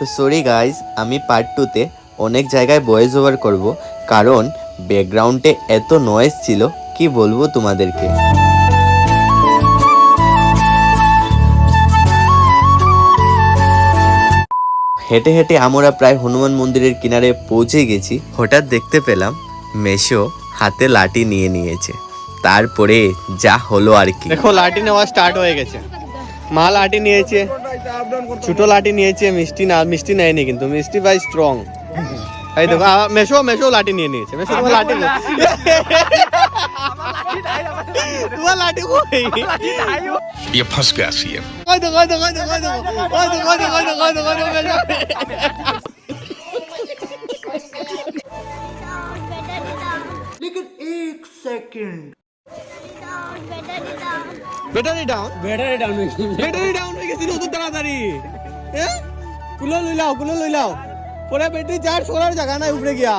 তো sorry guys, আমি part 2তে অনেক জায়গায় ভয়েস ওভার করব, কারণ ব্যাকগ্রাউন্ডে এত নয়েজ ছিল, কি বলবো তোমাদেরকে। হেঁটে হেঁটে আমরা প্রায় হনুমান মন্দিরের কিনারে পৌঁছে গেছি। হঠাৎ দেখতে পেলাম মেশো হাতে লাঠি নিয়ে নিয়েছে। তারপরে যা হলো আর কি। দেখো লাঠি নেওয়া স্টার্ট হয়ে গেছে। মা লাঠি নিয়েছে, ছোট লাঠি নিয়েছে, মিষ্টি নেয়নি, কিন্তু মিষ্টি ভাই স্ট্রং। এই দেখো মেশো লাঠি নিয়ে নিয়েছে। মেশো তোমার লাঠি তোমার লাঠি কই? ये फंस गया सी है। लेकिन एक सेकंड ব্যাটারি ডাউন হয়ে গেছিল তো তাড়াতাড়ি। কুলো লই লাও পরে ব্যাটারি চার্জ করার জায়গা নাই, উপরে গিয়া।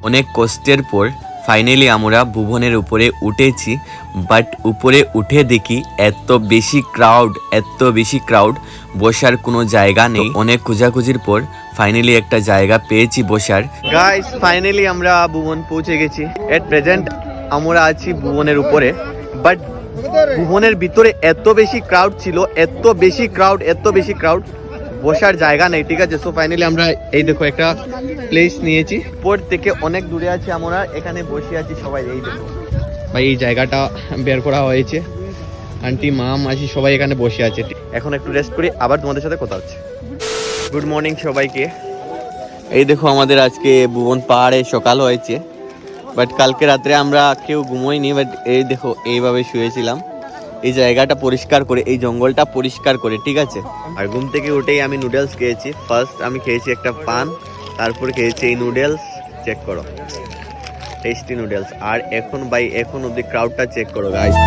অনেক কষ্টের পর ফাইনালি আমরা ভুবনের উপরে উঠেছি। বাট উপরে উঠে দেখি এত বেশি ক্রাউড, বসার কোনো জায়গা নেই। অনেক খোঁজাখুঁজির পর ফাইনালি একটা জায়গা পেয়েছি বসার। গাইস ফাইনালি আমরা ভুবন পৌঁছে গেছি। এট প্রেজেন্ট আমরা আছি ভুবনের উপরে, বাট ভুবনের ভিতরে এত বেশি ক্রাউড ছিল, এত বেশি ক্রাউড, বসার জায়গা নেই। ঠিক আছে, সো ফাইনালি আমরা এই দেখো একটা প্লেস নিয়েছি। উপর থেকে অনেক দূরে আছি আমরা, এখানে বসে আছি সবাই। এই দেখো ভাই, এই জায়গাটা বের করা হয়েছে। আন্টি মা মাসি সবাই এখানে বসে আছে। এখন একটু রেস্ট করি, আবার তোমাদের সাথে কথা হচ্ছে। গুড মর্নিং সবাইকে। এই দেখো আমাদের আজকে ভুবন পাহাড়ে সকাল হয়েছে, বাট কালকে রাত্রে আমরা কেউ ঘুমোইনি। বাট এই দেখো এইভাবে শুয়েছিলাম, এই জায়গাটা পরিষ্কার করে, এই জঙ্গলটা পরিষ্কার করে। ঠিক আছে, আর ঘুম থেকে উঠেই আমি নুডলস খেয়েছি। ফার্স্ট আমি খেয়েছি একটা পান, তারপরে খেয়েছি এই নুডলস। চেক করো, টেস্টি নুডলস। আর এখন অব্দি ক্রাউডটা চেক করো গাইস।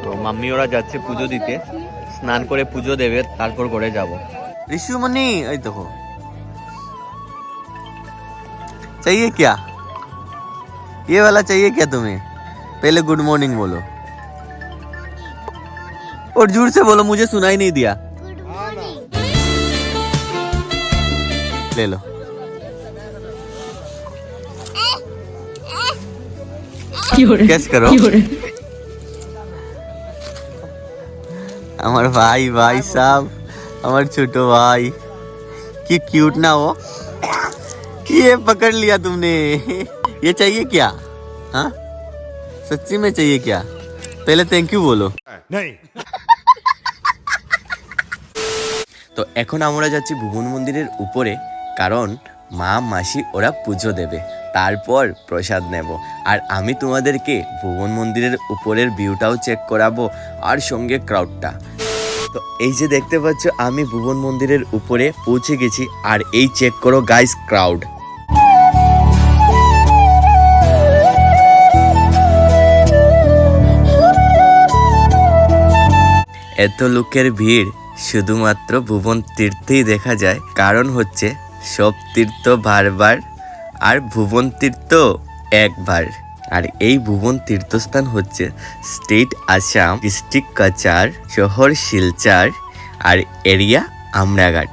তো মাম্মি ওরা যাচ্ছে পুজো দিতে, স্নান করে পুজো দেবে, তারপর করে যাব। ঋষুমণি, এই দেখো चाहिए क्या, ये वाला चाहिए क्या तुम्हें? पहले गुड मॉर्निंग बोलो, और जोर से बोलो, मुझे सुनाई नहीं दिया। ले लो। कैस करो। আমার ভাই সাहब, আমার ছোট ভাই, কি কিউট না वो। ये पकड़ लिया तुमने। ये चाहिए क्या? हाँ, सच्ची में चाहिए क्या? पहले थैंक यू बोलो। नहीं। তো এখন আমরা যাচ্ছি ভুবন মন্দিরের উপরে, কারণ মা মাসি ওরা পুজো দেবে, তারপর প্রসাদ নেব। আর আমি তোমাদেরকে ভুবন মন্দিরের উপরের ভিউটাও চেক করাবো, আর সঙ্গে ক্রাউডটা। তো এই যে দেখতে পাচ্ছ, আমি ভুবন মন্দিরের উপরে পৌঁছে গেছি, আর এই চেক করো গাইস ক্রাউড। এত লোকের ভিড় শুধুমাত্র ভুবন তীর্থেই দেখা যায়, কারণ হচ্ছে সব তীর্থ বারবার, আর ভুবন তীর্থ একবার। আর এই ভুবন তীর্থস্থান হচ্ছে স্টেট আসাম, ডিস্ট্রিক্ট কাচার, শহর শিলচর, আর এরিয়া আমরাঘাট।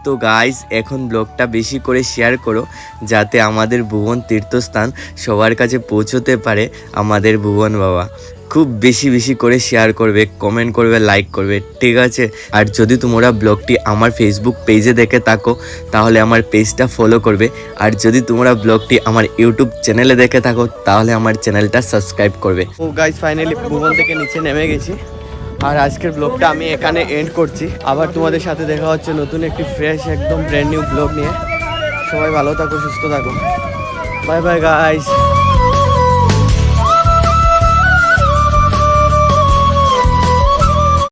তো গাইস এখন ব্লগটা বেশি করে শেয়ার করো, যাতে আমাদের ভুবন তীর্থস্থান সবার কাছে পৌঁছতে পারে। আমাদের ভুবন বাবা খুব বেশি করে শেয়ার করবে, কমেন্ট করবে, লাইক করবে, ঠিক আছে? আর যদি তোমরা ব্লগটি আমার ফেসবুক পেজে দেখে থাকো, তাহলে আমার পেজটা ফলো করবে। আর যদি তোমরা ব্লগটি আমার ইউটিউব চ্যানেলে দেখে থাকো, তাহলে আমার চ্যানেলটা সাবস্ক্রাইব করবে। ও গাইস ফাইনালি ভুবন থেকে নিচে নেমে গেছি, আর আজকের ব্লগটা আমি এখানে এন্ড করছি। আবার তোমাদের সাথে দেখা হচ্ছে নতুন একটি ফ্রেশ একদম ব্র্যান্ড নিউ ব্লগ নিয়ে। সবাই ভালো থাকো, সুস্থ থাকো, বাই বাই গাইস।